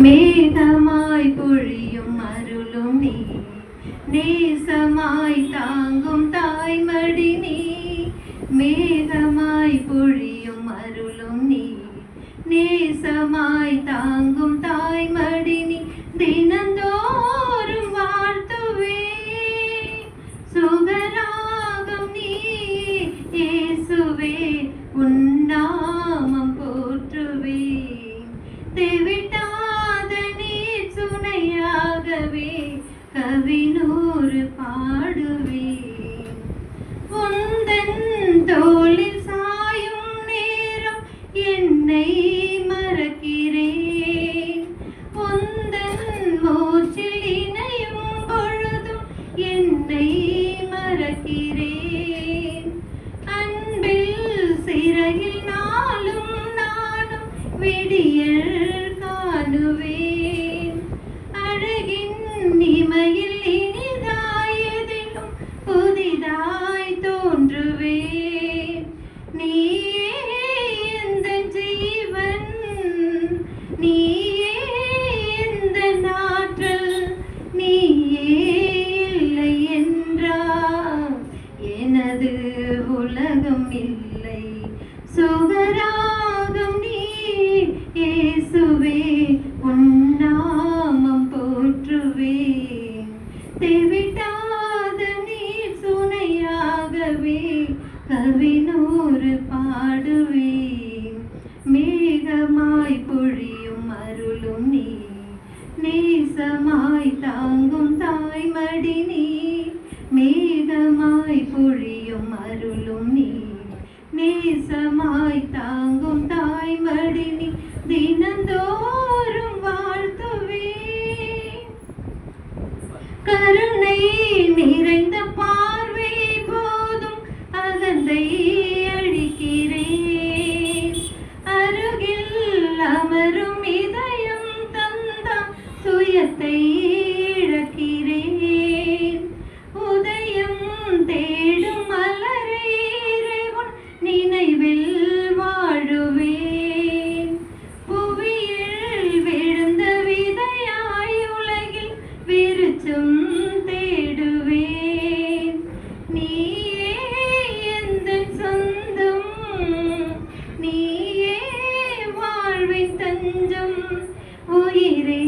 மேகமாய் பொழியும் அருளும் நீ, நேசமாய் தாங்கும் தாய்மடி நீ. மேகமாய் பொழியும் அருளும் நீ, நேசமாய் தாங்கும் தாய்மடி நீ. தினந்தோறும் வாழ்த்துவே சுகராகம் நீ இயேசுவே, உன்னாமம் போற்றுவே. தெவிட்டாத நீர் துணையாகவே கவினூறு பாடுவே. உந்தன் தோளில் சாயும் நேரம் என்னை மறக்கிறேன். உந்தன் மூச்சில் இணையும் பொழுதும் என்னை மறக்கிறேன். அன்பில் சிறையில் நாளும் நானும் விடியல் காணுவேன். அழகின் இமையில் இனிதாயதிலும் புதிதாய் தோன்றுவேன். நீயே எந்தன் ஜீவன், நீயே எந்தன் ஆற்றல். நீயே இல்லை என்றால் எனது உலகம் இல்லை. சுகராகம் நீ இயேசுவே, உன்னாமம் போற்றுவேன். தெவிட்டாத நீர் துணையாகவே கவினூறு பாடுவேன். மேகமாய் பொழியும் அருளும் நீ, நேசமாய் தாங்கும் தாய்மடி நீ. மேகமாய் பொழியும் அருளும் நீ, நேசமாய் தாங்கும் தாய்மடி நீ. தினந்தோறும் வாழ்த்துவே கருணை நிறைந்த பார்வை போதும் அகந்தை அழிக்கிறேன். அருகில் அமரும் இதயம் தந்தா சுயத்தை இழக்கிறேன். உதயம் தேடும் மலரை இறைவன் நினைவில் வாழுவேன். புவியில் விழுந்த விதையாய் உலகில் விருச்சம் தேடுவேன். நீயே எந்தன் சொந்தம், நீயே வாழ்வின் தஞ்சம். உயிரே